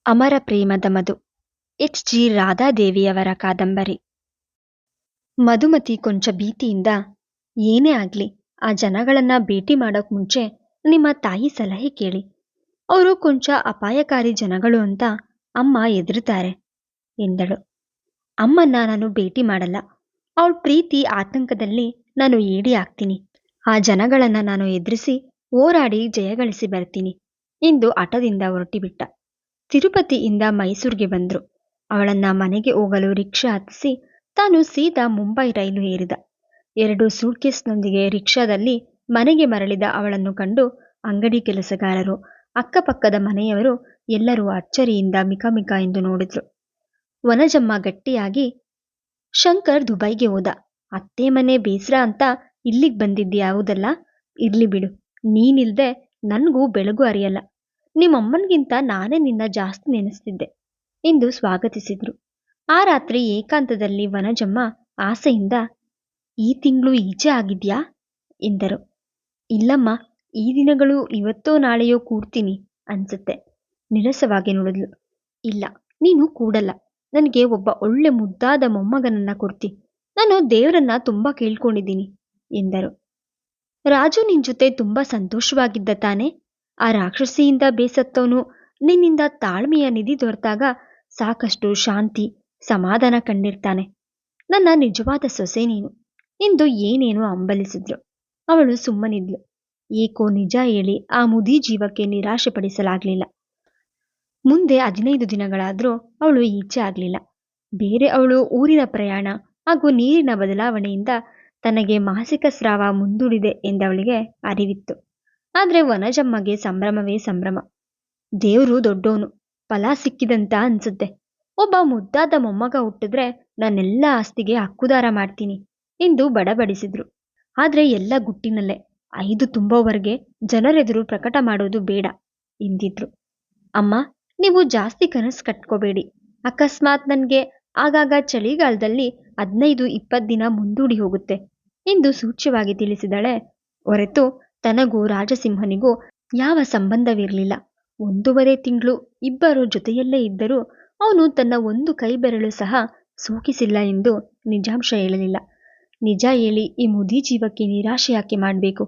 ಅಮರ ಪ್ರೇಮದ ಮಧು. H.G. ರಾಧಾದೇವಿಯವರ ಕಾದಂಬರಿ. ಮಧುಮತಿ ಕೊಂಚ ಭೀತಿಯಿಂದ, ಏನೇ ಆಗ್ಲಿ ಆ ಜನಗಳನ್ನ ಭೇಟಿ ಮಾಡೋಕ್ ಮುಂಚೆ ನಿಮ್ಮ ತಾಯಿ ಸಲಹೆ ಕೇಳಿ, ಅವರು ಕೊಂಚ ಅಪಾಯಕಾರಿ ಜನಗಳು ಅಂತ ಅಮ್ಮ ಹೆದರುತ್ತಾರೆ ಎಂದಳು. ಅಮ್ಮನ್ನ ನಾನು ಭೇಟಿ ಮಾಡಲ್ಲ. ಅವಳ ಪ್ರೀತಿ ಆತಂಕದಲ್ಲಿ ನಾನು ಏಡಿ ಆಗ್ತೀನಿ. ಆ ಜನಗಳನ್ನ ನಾನು ಎದುರಿಸಿ ಹೋರಾಡಿ ಜಯಗಳಿಸಿ ಬರ್ತೀನಿ ಎಂದು ಹಠದಿಂದ ಹೊರಟಿಬಿಟ್ಟ. ತಿರುಪತಿಯಿಂದ ಮೈಸೂರಿಗೆ ಬಂದ್ರು. ಅವಳನ್ನ ಮನೆಗೆ ಹೋಗಲು ರಿಕ್ಷಾ ಹತ್ತಿಸಿ ತಾನು ಸೀದಾ ಮುಂಬೈ ರೈಲು ಏರಿದ. 2 ಸೂಟ್ಕೇಸ್ನೊಂದಿಗೆ ರಿಕ್ಷಾದಲ್ಲಿ ಮನೆಗೆ ಮರಳಿದ ಅವಳನ್ನು ಕಂಡು ಅಂಗಡಿ ಕೆಲಸಗಾರರು, ಅಕ್ಕಪಕ್ಕದ ಮನೆಯವರು ಎಲ್ಲರೂ ಅಚ್ಚರಿಯಿಂದ ಮಿಕಮಿಕ ಎಂದು ನೋಡಿದ್ರು. ವನಜಮ್ಮ ಗಟ್ಟಿಯಾಗಿ, ಶಂಕರ್ ದುಬೈಗೆ ಹೋದ, ಅತ್ತೆ ಮನೆ ಬೇಸರ ಅಂತ ಇಲ್ಲಿಗೆ ಬಂದಿದ್ಯಾವುದಲ್ಲ, ಇರ್ಲಿ ಬಿಡು, ನೀನಿಲ್ದೆ ನನಗೂ ಬೆಳಗು ಅರಿಯಲ್ಲ. ನಿಮ್ಮಮ್ಮನಿಗಿಂತ ನಾನೇ ನಿನ್ನ ಜಾಸ್ತಿ ನೆನೆಸ್ತಿದ್ದೆ ಎಂದು ಸ್ವಾಗತಿಸಿದ್ರು. ಆ ರಾತ್ರಿ ಏಕಾಂತದಲ್ಲಿ ವನಜಮ್ಮ ಆಸೆಯಿಂದ, ಈ ತಿಂಗಳು ಈಚೆ ಆಗಿದ್ಯಾ ಎಂದರು. ಇಲ್ಲಮ್ಮ, ಈ ದಿನಗಳು ಇವತ್ತೋ ನಾಳೆಯೋ ಕೂಡ್ತೀನಿ ಅನ್ಸುತ್ತೆ. ನಿರಸವಾಗಿ ನೋಡಿದ್ಲು. ಇಲ್ಲ, ನೀನು ಕೂಡಲ್ಲ. ನನಗೆ ಒಬ್ಬ ಒಳ್ಳೆ ಮುದ್ದಾದ ಮೊಮ್ಮಗನನ್ನ ಕೊಡ್ತಿ. ನಾನು ದೇವರನ್ನ ತುಂಬಾ ಕೇಳ್ಕೊಂಡಿದ್ದೀನಿ ಎಂದರು. ರಾಜು ನಿನ್ ಜೊತೆ ತುಂಬಾ ಸಂತೋಷವಾಗಿದ್ದ ತಾನೆ? ಆ ರಾಕ್ಷಸಿಯಿಂದ ಬೇಸತ್ತವನು ನಿನ್ನಿಂದ ತಾಳ್ಮೆಯ ನಿಧಿ ದೊರೆತಾಗ ಸಾಕಷ್ಟು ಶಾಂತಿ ಸಮಾಧಾನ ಕಂಡಿರ್ತಾನೆ. ನನ್ನ ನಿಜವಾದ ಸೊಸೆ ನೀನು ಎಂದು ಏನೇನೋ ಹಂಬಲಿಸಿದ್ರು. ಅವಳು ಸುಮ್ಮನಿದ್ಲು. ಏಕೋ ನಿಜ ಹೇಳಿ ಆ ಮುದಿ ಜೀವಕ್ಕೆ ನಿರಾಶೆ ಪಡಿಸಲಾಗ್ಲಿಲ್ಲ. ಮುಂದೆ 15 ದಿನಗಳಾದ್ರೂ ಅವಳು ಈಚೆ ಆಗ್ಲಿಲ್ಲ. ಬೇರೆ ಅವಳು ಊರಿನ ಪ್ರಯಾಣ ಹಾಗೂ ನೀರಿನ ಬದಲಾವಣೆಯಿಂದ ತನಗೆ ಮಾಸಿಕ ಸ್ರಾವ ಮುಂದೂಡಿದೆ ಎಂದವಳಿಗೆ ಅರಿವಿತ್ತು. ಆದ್ರೆ ವನಜಮ್ಮಗೆ ಸಂಭ್ರಮವೇ ಸಂಭ್ರಮ. ದೇವ್ರು ದೊಡ್ಡೋನು, ಫಲ ಸಿಕ್ಕಿದಂತ ಅನ್ಸುತ್ತೆ. ಒಬ್ಬ ಮುದ್ದಾದ ಮೊಮ್ಮಗ ಹುಟ್ಟಿದ್ರೆ ನನ್ನೆಲ್ಲ ಆಸ್ತಿಗೆ ಹಕ್ಕುದಾರ ಮಾಡ್ತೀನಿ ಎಂದು ಬಡಬಡಿಸಿದ್ರು. ಆದ್ರೆ ಎಲ್ಲ ಗುಟ್ಟಿನಲ್ಲೇ, 5 ತುಂಬೋವರೆಗೆ ಜನರೆದುರು ಪ್ರಕಟ ಮಾಡೋದು ಬೇಡ ಎಂದಿದ್ರು. ಅಮ್ಮ, ನೀವು ಜಾಸ್ತಿ ಕನಸು ಕಟ್ಕೋಬೇಡಿ. ಅಕಸ್ಮಾತ್ ನನಗೆ ಆಗಾಗ ಚಳಿಗಾಲದಲ್ಲಿ 15-20 ದಿನ ಮುಂದೂಡಿ ಹೋಗುತ್ತೆ ಎಂದು ಸೂಚ್ಯವಾಗಿ ತಿಳಿಸಿದಳೆ ಹೊರತು ತನಗೂ ರಾಜಸಿಂಹನಿಗೂ ಯಾವ ಸಂಬಂಧವಿರಲಿಲ್ಲ. 1.5 ತಿಂಗಳು ಇಬ್ಬರು ಜೊತೆಯಲ್ಲೇ ಇದ್ದರೂ ಅವನು ತನ್ನ ಒಂದು ಕೈ ಬೆರಳು ಸಹ ಸೋಕಿಸಿಲ್ಲ ಎಂದು ನಿಜಾಂಶ ಹೇಳಲಿಲ್ಲ. ನಿಜ ಹೇಳಿ ಈ ಮುದಿ ಜೀವಕ್ಕೆ ನಿರಾಶೆ ಯಾಕೆ ಮಾಡಬೇಕು?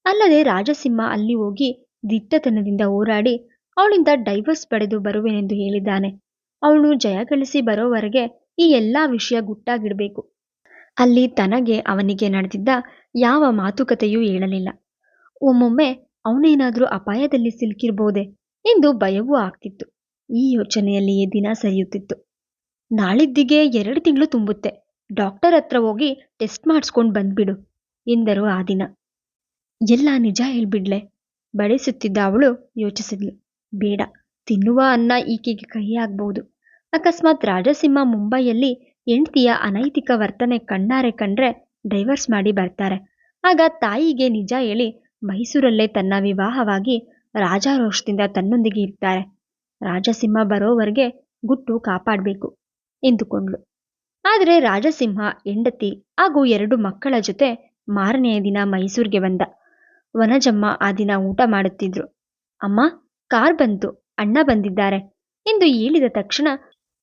ಅಲ್ಲದೆ ರಾಜಸಿಂಹ ಅಲ್ಲಿ ಹೋಗಿ ದಿಟ್ಟತನದಿಂದ ಹೋರಾಡಿ ಅವಳಿಂದ ಡೈವರ್ಸ್ ಪಡೆದು ಬರುವೆನೆಂದು ಹೇಳಿದ್ದಾನೆ. ಅವಳು ಜಯಗಳಿಸಿ ಬರೋವರೆಗೆ ಈ ಎಲ್ಲಾ ವಿಷಯ ಗುಟ್ಟಾಗಿಡಬೇಕು. ಅಲ್ಲಿ ತನಗೆ ಅವನಿಗೆ ನಡೆದಿದ್ದ ಯಾವ ಮಾತುಕತೆಯೂ ಹೇಳಲಿಲ್ಲ. ಒಮ್ಮೊಮ್ಮೆ ಅವನೇನಾದ್ರೂ ಅಪಾಯದಲ್ಲಿ ಸಿಲುಕಿರ್ಬೋದೆ ಎಂದು ಭಯವೂ ಆಗ್ತಿತ್ತು. ಈ ಯೋಚನೆಯಲ್ಲಿಯೇ ದಿನ ಸರಿಯುತ್ತಿತ್ತು. ನಾಳಿದ್ದಿಗೆ 2 ತಿಂಗಳು ತುಂಬುತ್ತೆ. ಡಾಕ್ಟರ್ ಹತ್ರ ಹೋಗಿ ಟೆಸ್ಟ್ ಮಾಡಿಸ್ಕೊಂಡು ಬಂದ್ಬಿಡು ಎಂದರು ಆ ದಿನ. ಎಲ್ಲ ನಿಜ ಹೇಳ್ಬಿಡ್ಲೆ? ಬಡಿಸುತ್ತಿದ್ದ ಅವಳು ಯೋಚಿಸಿದ್ಲು. ಬೇಡ, ತಿನ್ನುವ ಅನ್ನ ಈಕೆಗೆ ಕಹಿ ಆಗ್ಬಹುದು. ಅಕಸ್ಮಾತ್ ರಾಜಸಿಂಹ ಮುಂಬೈಯಲ್ಲಿ ಹೆಂಡತಿಯ ಅನೈತಿಕ ವರ್ತನೆ ಕಣ್ಣಾರೆ ಕಂಡ್ರೆ ಡೈವರ್ಸ್ ಮಾಡಿ ಬರ್ತಾರೆ. ಆಗ ತಾಯಿಗೆ ನಿಜ ಹೇಳಿ ಮೈಸೂರಲ್ಲೇ ತನ್ನ ವಿವಾಹವಾಗಿ ರಾಜಾರೋಷದಿಂದ ತನ್ನೊಂದಿಗೆ ಇರ್ತಾರೆ. ರಾಜಸಿಂಹ ಬರೋವರೆಗೆ ಗುಟ್ಟು ಕಾಪಾಡಬೇಕು ಎಂದುಕೊಂಡ್ಳು. ಆದರೆ ರಾಜಸಿಂಹ ಹೆಂಡತಿ ಹಾಗೂ 2 ಮಕ್ಕಳ ಜೊತೆ ಮಾರನೆಯ ದಿನ ಮೈಸೂರಿಗೆ ಬಂದ. ವನಜಮ್ಮ ಆ ದಿನ ಊಟ ಮಾಡುತ್ತಿದ್ರು. ಅಮ್ಮ, ಕಾರ್ ಬಂತು, ಅಣ್ಣ ಬಂದಿದ್ದಾರೆ ಎಂದು ಹೇಳಿದ ತಕ್ಷಣ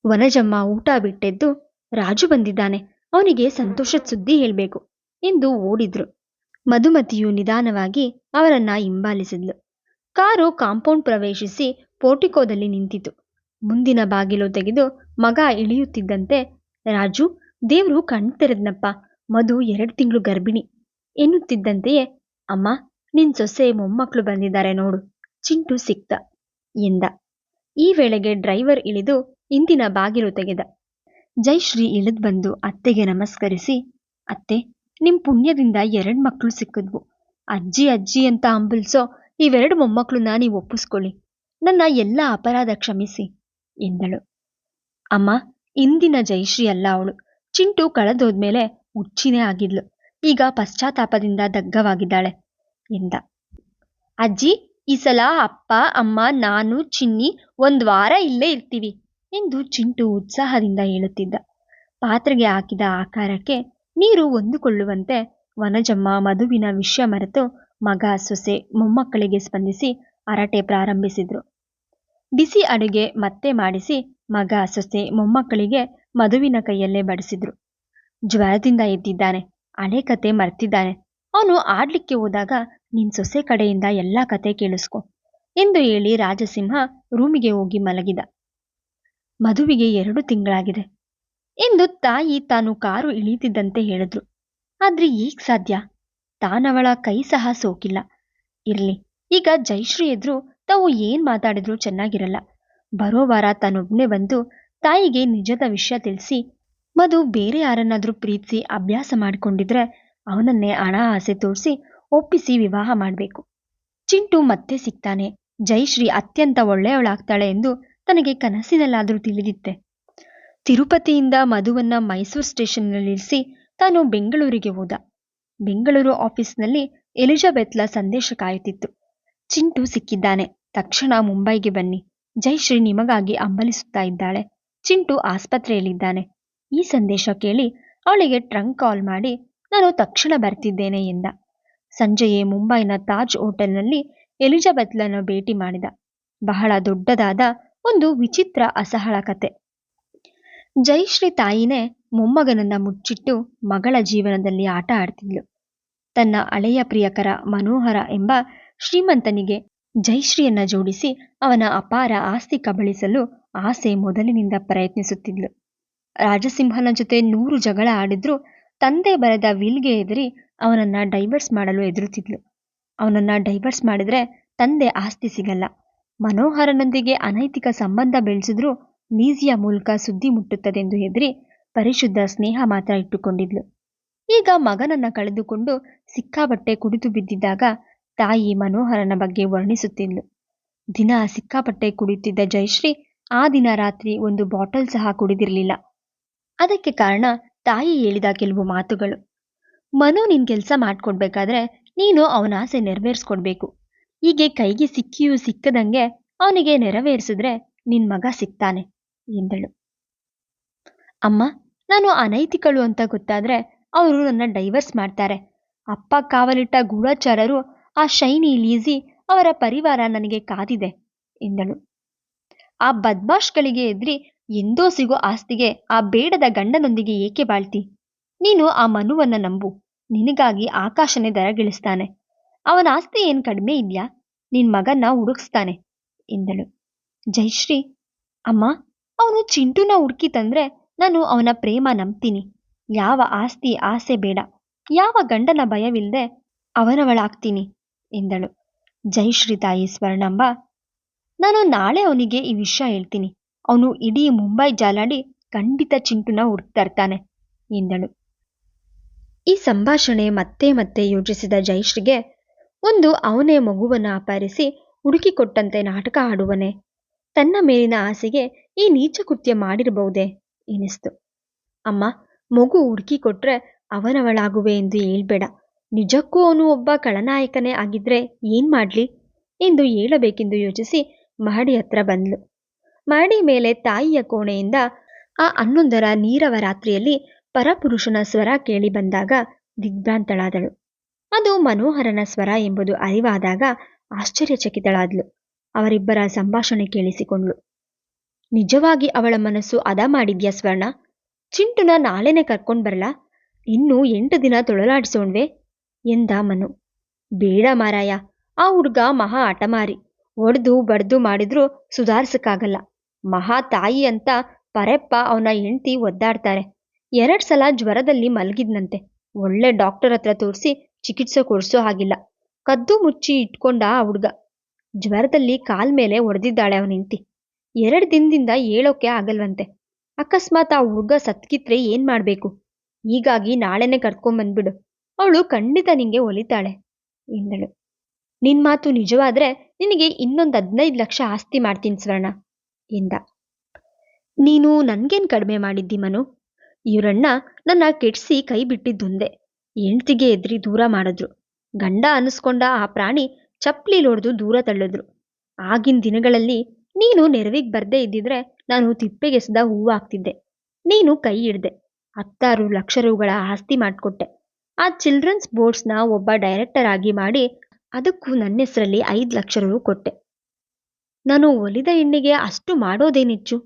ವನಜಮ್ಮ ಊಟ ಬಿಟ್ಟೆದ್ದು, ರಾಜು ಬಂದಿದ್ದಾನೆ, ಅವನಿಗೆ ಸಂತೋಷದ ಸುದ್ದಿ ಹೇಳ್ಬೇಕು ಎಂದು ಓಡಿದ್ರು. ಮಧುಮತಿಯು ನಿಧಾನವಾಗಿ ಅವರನ್ನ ಹಿಂಬಾಲಿಸಿದ್ಲು. ಕಾರು ಕಾಂಪೌಂಡ್ ಪ್ರವೇಶಿಸಿ ಪೋರ್ಟಿಕೋದಲ್ಲಿ ನಿಂತಿತು. ಮುಂದಿನ ಬಾಗಿಲು ತೆಗೆದು ಮಗ ಇಳಿಯುತ್ತಿದ್ದಂತೆ, ರಾಜು, ದೇವ್ರು ಕಣ್ತೆರೆದ್ನಪ್ಪ, ಮಧು 2 ತಿಂಗಳು ಗರ್ಭಿಣಿ ಎನ್ನುತ್ತಿದ್ದಂತೆಯೇ, ಅಮ್ಮ, ನಿನ್ ಸೊಸೆ ಮೊಮ್ಮಕ್ಕಳು ಬಂದಿದ್ದಾರೆ ನೋಡು, ಚಿಂಟು ಸಿಕ್ತ ಎಂದ. ಈ ವೇಳೆಗೆ ಡ್ರೈವರ್ ಇಳಿದು ಹಿಂದಿನ ಬಾಗಿಲು ತೆಗೆದ. ಜಯಶ್ರೀ ಇಳಿದು ಬಂದು ಅತ್ತೆಗೆ ನಮಸ್ಕರಿಸಿ, ಅತ್ತೆ, ನಿಮ್ ಪುಣ್ಯದಿಂದ 2 ಮಕ್ಕಳು ಸಿಕ್ಕಿದ್ವು. ಅಜ್ಜಿ ಅಜ್ಜಿ ಅಂತ ಹಂಬಲಿಸೋ ಈ 2 ಮೊಮ್ಮಕ್ಕಳನ್ನ ನೀವು ಒಪ್ಪಿಸ್ಕೊಳ್ಳಿ. ನನ್ನ ಎಲ್ಲ ಅಪರಾಧ ಕ್ಷಮಿಸಿ ಎಂದಳು. ಅಮ್ಮ, ಇಂದಿನ ಜಯಶ್ರೀ ಅಲ್ಲ ಅವಳು. ಚಿಂಟು ಕಳೆದೋದ್ಮೇಲೆ ಹುಚ್ಚಿನೇ ಆಗಿದ್ಲು. ಈಗ ಪಶ್ಚಾತ್ತಾಪದಿಂದ ದಗ್ಗವಾಗಿದ್ದಾಳೆ ಎಂದ. ಅಜ್ಜಿ, ಈ ಸಲ ಅಪ್ಪ ಅಮ್ಮ ನಾನು ಚಿನ್ನಿ 1 ವಾರ ಇಲ್ಲೇ ಇರ್ತೀವಿ ಎಂದು ಚಿಂಟು ಉತ್ಸಾಹದಿಂದ ಹೇಳುತ್ತಿದ್ದ. ಪಾತ್ರೆಗೆ ಹಾಕಿದ ಆಕಾರಕ್ಕೆ ನೀರು ಹೊಂದಿಕೊಳ್ಳುವಂತೆ ವನಜಮ್ಮ ಮಧುವಿನ ವಿಷಯ ಮರೆತು ಮಗ ಸೊಸೆ ಮೊಮ್ಮಕ್ಕಳಿಗೆ ಸ್ಪಂದಿಸಿ ಹರಟೆ ಪ್ರಾರಂಭಿಸಿದ್ರು. ಬಿಸಿ ಅಡುಗೆ ಮತ್ತೆ ಮಾಡಿಸಿ ಮಗ ಸೊಸೆ ಮೊಮ್ಮಕ್ಕಳಿಗೆ ಮಧುವಿನ ಕೈಯಲ್ಲೇ ಬಡಿಸಿದ್ರು. ಜ್ವರದಿಂದ ಎದ್ದಿದ್ದಾನೆ, ಹಳೆ ಕತೆ ಮರ್ತಿದ್ದಾನೆ. ಅವನು ಆಡ್ಲಿಕ್ಕೆ ಹೋದಾಗ ನಿನ್ ಸೊಸೆ ಕಡೆಯಿಂದ ಎಲ್ಲಾ ಕತೆ ಕೇಳಿಸ್ಕೊ ಎಂದು ಹೇಳಿ ರಾಜಸಿಂಹ ರೂಮಿಗೆ ಹೋಗಿ ಮಲಗಿದ. ಮಧುವಿಗೆ 2 ತಿಂಗಳಾಗಿದೆ ಎಂದು ತಾಯಿ ತಾನು ಕಾರು ಇಳಿತಿದ್ದಂತೆ ಹೇಳಿದ್ರು. ಆದ್ರೆ ಈಗ ಸಾಧ್ಯ? ತಾನವಳ ಕೈ ಸಹ ಸೋಕಿಲ್ಲ. ಇರ್ಲಿ, ಈಗ ಜಯಶ್ರೀ ಎದ್ರು ತಾವು ಏನ್ ಮಾತಾಡಿದ್ರು ಚೆನ್ನಾಗಿರಲ್ಲ. ಬರೋ ವಾರ ತಾನೊಬ್ನೇ ಬಂದು ತಾಯಿಗೆ ನಿಜದ ವಿಷಯ ತಿಳಿಸಿ, ಮಧು ಬೇರೆ ಯಾರನ್ನಾದ್ರೂ ಪ್ರೀತಿಸಿ ಅಭ್ಯಾಸ ಮಾಡಿಕೊಂಡಿದ್ರೆ ಅವನನ್ನೇ ಹಣ ಆಸೆ ತೋರಿಸಿ ಒಪ್ಪಿಸಿ ವಿವಾಹ ಮಾಡಬೇಕು. ಚಿಂಟು ಮತ್ತೆ ಸಿಗ್ತಾನೆ, ಜಯಶ್ರೀ ಅತ್ಯಂತ ಒಳ್ಳೆಯವಳಾಗ್ತಾಳೆ ಎಂದು ತನಗೆ ಕನಸಿನಲ್ಲಾದ್ರೂ ತಿಳಿದಿತ್ತೆ. ತಿರುಪತಿಯಿಂದ ಮಧುವನ್ನ ಮೈಸೂರು ಸ್ಟೇಷನ್ನಲ್ಲಿರಿಸಿ ತಾನು ಬೆಂಗಳೂರಿಗೆ ಹೋದ. ಬೆಂಗಳೂರು ಆಫೀಸ್ನಲ್ಲಿ ಎಲಿಜಬೆತ್ಲ ಸಂದೇಶ ಕಾಯುತ್ತಿತ್ತು. ಚಿಂಟು ಸಿಕ್ಕಿದ್ದಾನೆ, ತಕ್ಷಣ ಮುಂಬೈಗೆ ಬನ್ನಿ. ಜಯಶ್ರೀ ನಿಮಗಾಗಿ ಹಂಬಲಿಸುತ್ತಾ ಇದ್ದಾಳೆ. ಚಿಂಟು ಆಸ್ಪತ್ರೆಯಲ್ಲಿದ್ದಾನೆ. ಈ ಸಂದೇಶ ಕೇಳಿ ಅವಳಿಗೆ ಟ್ರಂಕ್ ಕಾಲ್ ಮಾಡಿ ನಾನು ತಕ್ಷಣ ಬರ್ತಿದ್ದೇನೆ ಎಂದ. ಸಂಜೆಯೇ ಮುಂಬೈನ ತಾಜ್ ಹೋಟೆಲ್ನಲ್ಲಿ ಎಲಿಜಬೆತ್ಲನ್ನು ಭೇಟಿ ಮಾಡಿದ. ಬಹಳ ದೊಡ್ಡದಾದ ಒಂದು ವಿಚಿತ್ರ ಅಸಹಳ ಕತೆ. ಜಯಶ್ರೀ ತಾಯಿನೇ ಮೊಮ್ಮಗನನ್ನ ಮುಚ್ಚಿಟ್ಟು ಮಗಳ ಜೀವನದಲ್ಲಿ ಆಟ ಆಡ್ತಿದ್ಲು. ತನ್ನ ಹಳೆಯ ಪ್ರಿಯಕರ ಮನೋಹರ ಎಂಬ ಶ್ರೀಮಂತನಿಗೆ ಜಯಶ್ರೀಯನ್ನ ಜೋಡಿಸಿ ಅವನ ಅಪಾರ ಆಸ್ತಿ ಕಬಳಿಸಲು ಆಸೆ ಮೊದಲಿನಿಂದ ಪ್ರಯತ್ನಿಸುತ್ತಿದ್ಲು. ರಾಜಸಿಂಹನ ಜೊತೆ 100 ಜಗಳ ಆಡಿದ್ರೂ ತಂದೆ ಬರೆದ ವಿಲ್ಗೆ ಎದುರಿ ಅವನನ್ನ ಡೈವರ್ಸ್ ಮಾಡಲು ಎದುರುತ್ತಿದ್ಲು. ಅವನನ್ನ ಡೈವರ್ಸ್ ಮಾಡಿದ್ರೆ ತಂದೆ ಆಸ್ತಿ ಸಿಗಲ್ಲ. ಮನೋಹರನೊಂದಿಗೆ ಅನೈತಿಕ ಸಂಬಂಧ ಬೆಳೆಸಿದ್ರೂ ಲೀಸಿಯ ಮೂಲಕ ಸುದ್ದಿ ಮುಟ್ಟುತ್ತದೆಂದು ಹೆದರಿ ಪರಿಶುದ್ಧ ಸ್ನೇಹ ಮಾತ್ರ ಇಟ್ಟುಕೊಂಡಿದ್ಲು. ಈಗ ಮಗನನ್ನ ಕಳೆದುಕೊಂಡು ಸಿಕ್ಕಾಪಟ್ಟೆ ಕುಡಿದು ಬಿದ್ದಿದ್ದಾಗ ತಾಯಿ ಮನೋಹರನ ಬಗ್ಗೆ ವರ್ಣಿಸುತ್ತಿದ್ಲು. ದಿನ ಸಿಕ್ಕಾಪಟ್ಟೆ ಕುಡಿಯುತ್ತಿದ್ದ ಜಯಶ್ರೀ ಆ ದಿನ ರಾತ್ರಿ 1 ಬಾಟಲ್ ಸಹ ಕುಡಿದಿರಲಿಲ್ಲ. ಅದಕ್ಕೆ ಕಾರಣ ತಾಯಿ ಹೇಳಿದ ಕೆಲವು ಮಾತುಗಳು. ಮನು ನಿನ್ ಕೆಲಸ ಮಾಡ್ಕೊಡ್ಬೇಕಾದ್ರೆ ನೀನು ಅವನ ಆಸೆ ನೆರವೇರಿಸ್ಕೊಡ್ಬೇಕು. ಹೀಗೆ ಕೈಗೆ ಸಿಕ್ಕಿಯೂ ಸಿಕ್ಕದಂಗೆ ಅವನಿಗೆ ನೆರವೇರಿಸಿದ್ರೆ ನಿನ್ ಮಗ ಸಿಗ್ತಾನೆ ಎಂದಳು. ಅಮ್ಮ, ನಾನು ಅನೈತಿಕಳು ಅಂತ ಗೊತ್ತಾದ್ರೆ ಅವರು ನನ್ನ ಡೈವರ್ಸ್ ಮಾಡ್ತಾರೆ. ಅಪ್ಪ ಕಾವಲಿಟ್ಟ ಗೂಢಚಾರರು ಆ ಶೈನಿ ಲೀಸಿ ಅವರ ಪರಿವಾರ ನನಗೆ ಕಾದಿದೆ ಎಂದಳು. ಆ ಬದ್ಮಾಷ್ಗಳಿಗೆ ಎದ್ರಿ ಎಂದೋ ಸಿಗೋ ಆಸ್ತಿಗೆ ಆ ಬೇಡದ ಗಂಡನೊಂದಿಗೆ ಏಕೆ ಬಾಳ್ತಿ? ನೀನು ಆ ಮನುವನ್ನ ನಂಬು, ನಿನಗಾಗಿ ಆಕಾಶನೇ ದರಗಿಳಿಸ್ತಾನೆ. ಅವನ ಆಸ್ತಿ ಏನ್ ಕಡಿಮೆ ಇದ್ಯಾ? ನಿನ್ ಮಗನ್ನ ಹುಡುಕ್ಸ್ತಾನೆ ಎಂದಳು. ಜಯಶ್ರೀ, ಅಮ್ಮ, ಅವನು ಚಿಂಟುನ ಹುಡುಕಿ ತಂದ್ರೆ ನಾನು ಅವನ ಪ್ರೇಮ ನಂಬ್ತೀನಿ. ಯಾವ ಆಸ್ತಿ ಆಸೆ ಬೇಡ, ಯಾವ ಗಂಡನ ಭಯವಿಲ್ಲದೆ ಅವನವಳಾಗ್ತೀನಿ ಎಂದಳು. ಜಯಶ್ರೀ ತಾಯಿ ಸ್ವರ್ಣಂಬ, ನಾನು ನಾಳೆ ಅವನಿಗೆ ಈ ವಿಷಯ ಹೇಳ್ತೀನಿ. ಅವನು ಇಡೀ ಮುಂಬೈ ಜಾಲಾಡಿ ಖಂಡಿತ ಚಿಂಟುನ ಹುಡುಕ್ತರ್ತಾನೆ ಎಂದಳು. ಈ ಸಂಭಾಷಣೆ ಮತ್ತೆ ಮತ್ತೆ ಯೋಚಿಸಿದ ಜಯಶ್ರೀಗೆ ಒಂದು ಅವನೇ ಮಗುವನ್ನ ಅಪಹರಿಸಿ ಹುಡುಕಿಕೊಟ್ಟಂತೆ ನಾಟಕ ಆಡುವನೆ ತನ್ನ ಮೇಲಿನ ಆಸೆಗೆ ಈ ನೀಚ ಕೃತ್ಯ ಮಾಡಿರಬಹುದೇ ಎನಿಸ್ತು. ಅಮ್ಮ, ಮಗು ಹುಡುಕಿ ಕೊಟ್ರೆ ಅವನವಳಾಗುವೆ ಎಂದು ಹೇಳ್ಬೇಡ. ನಿಜಕ್ಕೂ ಅವನು ಒಬ್ಬ ಖಳನಾಯಕನೇ ಆಗಿದ್ರೆ ಏನ್ ಮಾಡ್ಲಿ ಎಂದು ಹೇಳಬೇಕೆಂದು ಯೋಚಿಸಿ ಮಹಡಿ ಹತ್ರ ಬಂದ್ಲು. ಮಹಡಿ ಮೇಲೆ ತಾಯಿಯ ಕೋಣೆಯಿಂದ ಆ 11ರ ನೀರವ ರಾತ್ರಿಯಲ್ಲಿ ಪರಪುರುಷನ ಸ್ವರ ಕೇಳಿ ಬಂದಾಗ ದಿಗ್ಭ್ರಾಂತಳಾದಳು. ಅದು ಮನೋಹರನ ಸ್ವರ ಎಂಬುದು ಅರಿವಾದಾಗ ಆಶ್ಚರ್ಯಚಕಿತಳಾದ್ಲು. ಅವರಿಬ್ಬರ ಸಂಭಾಷಣೆ ಕೇಳಿಸಿಕೊಂಡ್ಳು. ನಿಜವಾಗಿ ಅವಳ ಮನಸ್ಸು ಹದ ಮಾಡಿದ್ಯಾ ಸ್ವರ್ಣ? ಚಿಂಟುನ ನಾಳೆನೆ ಕರ್ಕೊಂಡ್ ಬರಲಾ? ಇನ್ನು 8 ದಿನ ತೊಳಲಾಡಿಸೋಣ್ವೆ ಎಂದ ಮನು. ಬೇಡ ಮಾರಾಯ, ಆ ಹುಡ್ಗ ಮಹಾ ಹಠಮಾರಿ. ಒಡ್ದು ಬಡ್ದು ಮಾಡಿದ್ರೂ ಸುಧಾರ್ಸಕ್ಕಾಗಲ್ಲ. ಮಹಾ ತಾಯಿ ಅಂತ ಪರೆಪ್ಪ ಅವನ ಹೆಂಡ್ತಿ ಒದ್ದಾಡ್ತಾರೆ. 2 ಸಲ ಜ್ವರದಲ್ಲಿ ಮಲಗಿದ್ನಂತೆ. ಒಳ್ಳೆ ಡಾಕ್ಟರ್ ಹತ್ರ ತೋರಿಸಿ ಚಿಕಿತ್ಸೆ ಕೊಡ್ಸೋ ಹಾಗಿಲ್ಲ. ಕದ್ದು ಮುಚ್ಚಿ ಇಟ್ಕೊಂಡ ಆ ಹುಡ್ಗ. ಜ್ವರದಲ್ಲಿ ಕಾಲ್ ಮೇಲೆ ಹೊಡೆದಿದ್ದಾಳೆ ಅವನ ಹೆಂಡ್ತಿ. 2 ದಿನದಿಂದ ಹೇಳೋಕೆ ಆಗಲ್ವಂತೆ. ಅಕಸ್ಮಾತ್ ಆ ಹುಡ್ಗ ಸತ್ಕಿತ್ರೆ ಏನ್ ಮಾಡ್ಬೇಕು? ಹೀಗಾಗಿ ನಾಳೆನೆ ಕರ್ಕೊಂಬಂದ್ಬಿಡು, ಅವಳು ಖಂಡಿತ ನಿಂಗೆ ಒಲಿತಾಳೆ ಎಂದಳು. ನಿನ್ ಮಾತು ನಿಜವಾದ್ರೆ ನಿನಗೆ ಇನ್ನೊಂದು 15 ಲಕ್ಷ ಆಸ್ತಿ ಮಾಡ್ತೀನಿ ಸ್ವರ್ಣ ಎಂದ. ನೀನು ನನ್ಗೇನ್ ಕಡಿಮೆ ಮಾಡಿದ್ದಿ ಮನು? ಇವರಣ್ಣ ನನ್ನ ಕೆಡ್ಸಿ ಕೈ ಬಿಟ್ಟಿದ್ದೊಂದೇ. ಹೆಂಡ್ತಿಗೆ ಎದ್ರಿ ದೂರ ಮಾಡಿದ್ರು. ಗಂಡ ಅನ್ನಿಸ್ಕೊಂಡ ಆ ಪ್ರಾಣಿ ಚಪ್ಲಿಲೊಡ್ದು ದೂರ ತಳ್ಳಿದ್ರು. ಆಗಿನ ದಿನಗಳಲ್ಲಿ ನೀನು ನೆರವಿಗೆ ಬರ್ದೇ ಇದ್ದಿದ್ರೆ ನಾನು ತಿಪ್ಪೆಗೆಸದ ಹೂವಾಗ್ತಿದ್ದೆ. ನೀನು ಕೈ ಹಿಡ್ದೆ 16 ಲಕ್ಷ ರೂಗಳ ಆಸ್ತಿ ಮಾಡಿಕೊಟ್ಟೆ. ಆ ಚಿಲ್ಡ್ರನ್ಸ್ ಬೋರ್ಡ್ಸ್ನ ಒಬ್ಬ ಡೈರೆಕ್ಟರ್ ಆಗಿ ಮಾಡಿ ಅದಕ್ಕೂ ನನ್ನ ಹೆಸರಲ್ಲಿ 5 ಲಕ್ಷ ರೂ ಕೊಟ್ಟೆ. ನಾನು ಒಲಿದ ಹೆಣ್ಣಿಗೆ ಅಷ್ಟು ಮಾಡೋದೇನಿಚ್ಚು?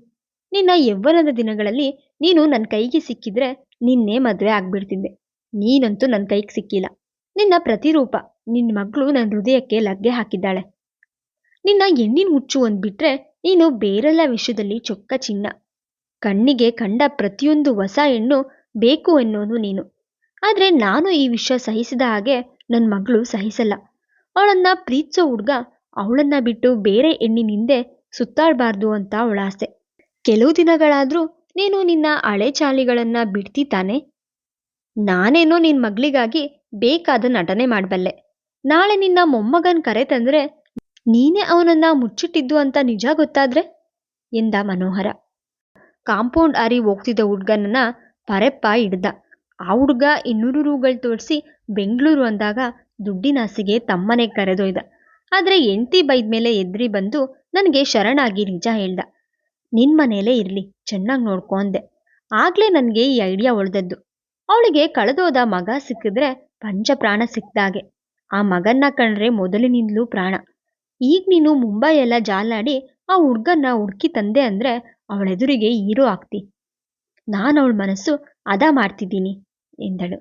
ನಿನ್ನ ಯೌವನದ ದಿನಗಳಲ್ಲಿ ನೀನು ನನ್ನ ಕೈಗೆ ಸಿಕ್ಕಿದ್ರೆ ನಿನ್ನೆ ಮದುವೆ ಆಗ್ಬಿಡ್ತಿದ್ದೆ. ನೀನಂತೂ ನನ್ನ ಕೈಗೆ ಸಿಕ್ಕಿಲ್ಲ. ನಿನ್ನ ಪ್ರತಿರೂಪ, ನಿನ್ನ ಮಗಳು ನನ್ನ ಹೃದಯಕ್ಕೆ ಲಗ್ಗೆ ಹಾಕಿದ್ದಾಳೆ. ನಿನ್ನ ಹೆಣ್ಣಿನ ಹುಚ್ಚು ಒಂದ್ ಬಿಟ್ರೆ ನೀನು ಬೇರೆಲ್ಲ ವಿಷಯದಲ್ಲಿ ಚೊಕ್ಕ ಚಿನ್ನ. ಕಣ್ಣಿಗೆ ಕಂಡ ಪ್ರತಿಯೊಂದು ಹೊಸ ಹೆಣ್ಣು ಬೇಕು ಎನ್ನೋನು ನೀನು. ಆದ್ರೆ ನಾನು ಈ ವಿಷಯ ಸಹಿಸಿದ ಹಾಗೆ ನನ್ನ ಮಗಳು ಸಹಿಸಲ್ಲ. ಅವಳನ್ನ ಪ್ರೀತಿಸೋ ಹುಡ್ಗ ಅವಳನ್ನ ಬಿಟ್ಟು ಬೇರೆ ಹೆಣ್ಣಿನ ಹಿಂದೆ ಸುತ್ತಾಡಬಾರ್ದು ಅಂತ ಅವಳ ಆಸೆ. ಕೆಲವು ದಿನಗಳಾದ್ರೂ ನೀನು ನಿನ್ನ ಹಳೆ ಚಾಳಿಗಳನ್ನ ಬಿಡ್ತಿ ತಾನೆ? ನಾನೇನೋ ನಿನ್ ಮಗಳಿಗಾಗಿ ಬೇಕಾದ ನಟನೆ ಮಾಡಬಲ್ಲೆ. ನಾಳೆ ನಿನ್ನ ಮೊಮ್ಮಗನ್ ಕರೆ ತಂದ್ರೆ ನೀನೇ ಅವನನ್ನ ಮುಚ್ಚಿಟ್ಟಿದ್ದು ಅಂತ ನಿಜ ಗೊತ್ತಾದ್ರೆ ಎಂದ ಮನೋಹರ. ಕಾಂಪೌಂಡ್ ಹಾರಿ ಹೋಗ್ತಿದ್ದ ಹುಡ್ಗನನ್ನ ಪರೆಪ್ಪ ಹಿಡ್ದ. ಆ ಹುಡ್ಗ 200 ರೂಗಳು ತೋರಿಸಿ ಬೆಂಗಳೂರು ಅಂದಾಗ ದುಡ್ಡಿನಾಸೆಗೆ ತಮ್ಮನೆ ಕರೆದೊಯ್ದ. ಆದ್ರೆ ಹೆಂಡ್ತಿ ಬೈದ್ಮೇಲೆ ಎದ್ರಿ ಬಂದು ನನಗೆ ಶರಣಾಗಿ ನಿಜ ಹೇಳ್ದ. ನಿನ್ ಮನೇಲೇ ಇರ್ಲಿ, ಚೆನ್ನಾಗಿ ನೋಡ್ಕೊ ಅಂದೆ. ಆಗ್ಲೇ ನನಗೆ ಈ ಐಡಿಯಾ ಹೊಳ್ದದ್ದು. ಅವಳಿಗೆ ಕಳೆದೋದ ಮಗ ಸಿಕ್ಕಿದ್ರೆ ಪಂಚ ಪ್ರಾಣ ಸಿಕ್ದಾಗೆ. ಆ ಮಗನ್ನ ಕಂಡ್ರೆ ಮೊದಲಿನಿಂದಲೂ ಪ್ರಾಣ. ಈಗ ನೀನು ಮುಂಬೈ ಎಲ್ಲ ಜಾಲಾಡಿ ಆ ಹುಡ್ಗನ್ನ ಹುಡ್ಕಿ ತಂದೆ ಅಂದ್ರೆ ಅವಳೆದುರಿಗೆ ಹೀರೋ ಆಗ್ತಿ. ನಾನು ಅವಳ ಮನಸ್ಸು ಅದ ಮಾಡ್ತಿದ್ದೀನಿ ಎಂದಳು.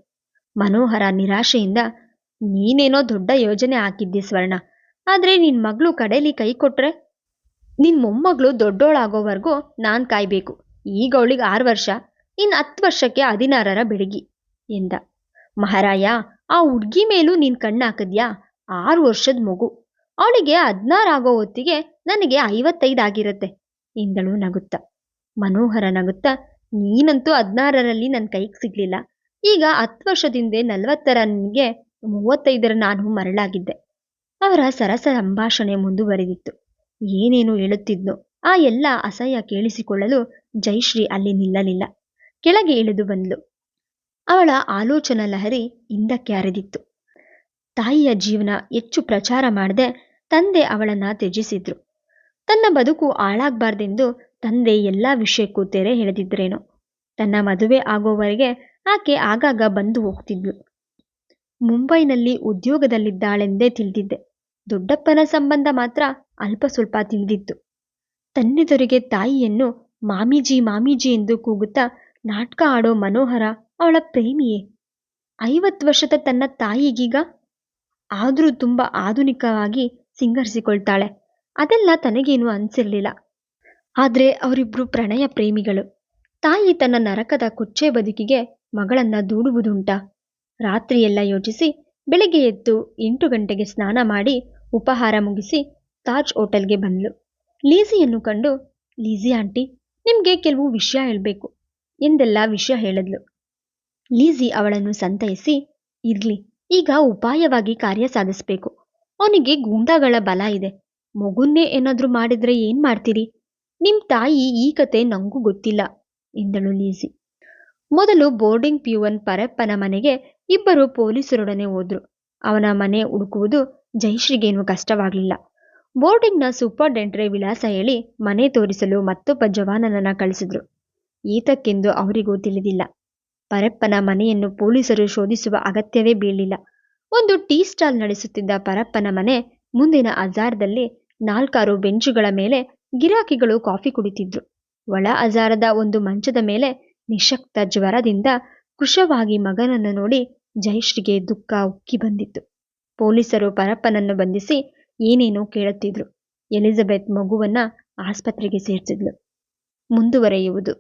ಮನೋಹರ ನಿರಾಶೆಯಿಂದ, ನೀನೇನೋ ದೊಡ್ಡ ಯೋಜನೆ ಹಾಕಿದ್ದಿ ಸ್ವರ್ಣ. ಆದ್ರೆ ನಿನ್ ಮಗಳು ಕಡೇಲಿ ಕೈ ಕೊಟ್ರೆ ನಿನ್ ಮೊಮ್ಮಗಳು ದೊಡ್ಡೋಳಾಗೋವರೆಗೂ ನಾನ್ ಕಾಯ್ಬೇಕು. ಈಗ ಅವಳಿಗೆ 6 ವರ್ಷ, ಇನ್ 10 ವರ್ಷಕ್ಕೆ 16ರ ಬೆಡಗಿ ಎಂದ. ಮಹಾರಾಯ, ಆ ಹುಡ್ಗಿ ಮೇಲೂ ನೀನ್ ಕಣ್ಣಾಕದ್ಯಾ? 6 ವರ್ಷದ ಮಗು. ಅವಳಿಗೆ 16 ಆಗೋ ಹೊತ್ತಿಗೆ ನನಗೆ 55 ಆಗಿರತ್ತೆ ಎಂದಳು ನಗುತ್ತ. ಮನೋಹರ ನಗುತ್ತ, ನೀನಂತೂ 16ರಲ್ಲಿ ನನ್ನ ಕೈಗೆ ಸಿಗ್ಲಿಲ್ಲ. ಈಗ 10 ವರ್ಷದಿಂದೆ 40ರ ನಿನಗೆ 35ರ ನಾನು ಮರಳಾಗಿದ್ದೆ. ಅವರ ಸರಸ ಸಂಭಾಷಣೆ ಮುಂದುವರೆದಿತ್ತು. ಏನೇನು ಹೇಳುತ್ತಿದ್ನೋ ಆ ಎಲ್ಲ ಅಸಹ್ಯ ಕೇಳಿಸಿಕೊಳ್ಳಲು ಜಯಶ್ರೀ ಅಲ್ಲಿ ನಿಲ್ಲಲಿಲ್ಲ. ಕೆಳಗೆ ಇಳಿದು ಬಂದ್ಲು. ಅವಳ ಆಲೋಚನಾ ಲಹರಿ ಹಿಂದಕ್ಕೆ ಹರಿದಿತ್ತು. ತಾಯಿಯ ಜೀವನ ಹೆಚ್ಚು ಪ್ರಚಾರ ಮಾಡದೆ ತಂದೆ ಅವಳನ್ನ ತ್ಯಜಿಸಿದ್ರು. ತನ್ನ ಬದುಕು ಹಾಳಾಗ್ಬಾರ್ದೆಂದು ತಂದೆ ಎಲ್ಲ ವಿಷಯಕ್ಕೂ ತೆರೆ ಎಳೆದಿದ್ರೇನೋ. ತನ್ನ ಮದುವೆ ಆಗೋವರೆಗೆ ಆಕೆ ಆಗಾಗ ಬಂದು ಹೋಗ್ತಿದ್ಲು. ಮುಂಬೈನಲ್ಲಿ ಉದ್ಯೋಗದಲ್ಲಿದ್ದಾಳೆಂದೇ ತಿಳಿದಿದ್ದೆ. ದೊಡ್ಡಪ್ಪನ ಸಂಬಂಧ ಮಾತ್ರ ಅಲ್ಪ ಸ್ವಲ್ಪ ತಿಳಿದಿತ್ತು. ತನ್ನೆದುರಿಗೆ ತಾಯಿಯನ್ನು ಮಾಮೀಜಿ ಮಾಮೀಜಿ ಎಂದು ಕೂಗುತ್ತಾ ನಾಟಕ ಆಡೋ ಮನೋಹರ ಅವಳ ಪ್ರೇಮಿಯೇ. 50 ವರ್ಷದ ತನ್ನ ತಾಯಿಗೀಗ ಆದ್ರೂ ತುಂಬಾ ಆಧುನಿಕವಾಗಿ ಸಿಂಗರಿಸಿಕೊಳ್ತಾಳೆ. ಅದೆಲ್ಲ ತನಗೇನು ಅನ್ಸಿರ್ಲಿಲ್ಲ. ಆದ್ರೆ ಅವರಿಬ್ರು ಪ್ರಣಯ ಪ್ರೇಮಿಗಳು. ತಾಯಿ ತನ್ನ ನರಕದ ಕೊಚ್ಚೆ ಬದುಕಿಗೆ ಮಗಳನ್ನ ದೂಡುವುದುಂಟಾ? ರಾತ್ರಿಯೆಲ್ಲ ಯೋಚಿಸಿ ಬೆಳಿಗ್ಗೆ ಎದ್ದು 8 ಗಂಟೆಗೆ ಸ್ನಾನ ಮಾಡಿ ಉಪಹಾರ ಮುಗಿಸಿ ತಾಜ್ ಹೋಟೆಲ್ಗೆ ಬಂದ್ಲು. ಲೀಸಿಯನ್ನು ಕಂಡು, ಲೀಸಿ ಆಂಟಿ, ನಿಮ್ಗೆ ಕೆಲವು ವಿಷಯ ಹೇಳ್ಬೇಕು ಎಂದೆಲ್ಲ ವಿಷಯ ಹೇಳಿದ್ಲು. ಲೀಸಿ ಅವಳನ್ನು ಸಂತೈಸಿ, ಇರ್ಲಿ, ಈಗ ಉಪಾಯವಾಗಿ ಕಾರ್ಯ ಸಾಧಿಸ್ಬೇಕು. ಅವನಿಗೆ ಗೂಂಡಾಗಳ ಬಲ ಇದೆ. ಮಗುನ್ನೇ ಏನಾದ್ರೂ ಮಾಡಿದ್ರೆ ಏನ್ ಮಾಡ್ತೀರಿ? ನಿಮ್ ತಾಯಿ ಈ ಕತೆ ನಂಗೂ ಗೊತ್ತಿಲ್ಲ ಎಂದಳು ಲೀಸಿ. ಮೊದಲು ಬೋರ್ಡಿಂಗ್ ಪ್ಯೂವನ್ ಪರಪ್ಪನ ಮನೆಗೆ ಇಬ್ಬರು ಪೊಲೀಸರೊಡನೆ ಹೋದ್ರು. ಅವನ ಮನೆ ಹುಡುಕುವುದು ಜಯಶ್ರೀಗೇನು ಕಷ್ಟವಾಗಲಿಲ್ಲ. ಬೋರ್ಡಿಂಗ್ನ ಸೂಪರ್ಡೆಂಟ್ರೆ ವಿಳಾಸ ಹೇಳಿ ಮನೆ ತೋರಿಸಲು ಮತ್ತೊಬ್ಬ ಜವಾನನನ್ನ ಕಳಿಸಿದ್ರು. ಈತಕ್ಕೆಂದು ಅವರಿಗೂ ತಿಳಿದಿಲ್ಲ. ಪರಪ್ಪನ ಮನೆಯನ್ನು ಪೊಲೀಸರು ಶೋಧಿಸುವ ಅಗತ್ಯವೇ ಬೀಳಲಿಲ್ಲ. ಒಂದು ಟೀ ಸ್ಟಾಲ್ ನಡೆಸುತ್ತಿದ್ದ ಪರಪ್ಪನ ಮನೆ ಮುಂದಿನ ಹಜಾರದಲ್ಲಿ 4 ಬೆಂಚುಗಳ ಮೇಲೆ ಗಿರಾಕಿಗಳು ಕಾಫಿ ಕುಡಿತಿದ್ರು. ಒಳ ಹಜಾರದ ಒಂದು ಮಂಚದ ಮೇಲೆ ನಿಶಕ್ತ ಜ್ವರದಿಂದ ಕೃಶವಾಗಿ ಮಗನನ್ನು ನೋಡಿ ಜಯಶ್ರೀಗೆ ದುಃಖ ಉಕ್ಕಿ ಬಂದಿತ್ತು. ಪೊಲೀಸರು ಪರಪ್ಪನನ್ನು ಬಂಧಿಸಿ ಏನೇನೋ ಕೇಳುತ್ತಿದ್ರು. ಎಲಿಜಬೆತ್ ಮಗುವನ್ನ ಆಸ್ಪತ್ರೆಗೆ ಸೇರಿಸಿದ್ಲು. ಮುಂದುವರೆಯುವುದು.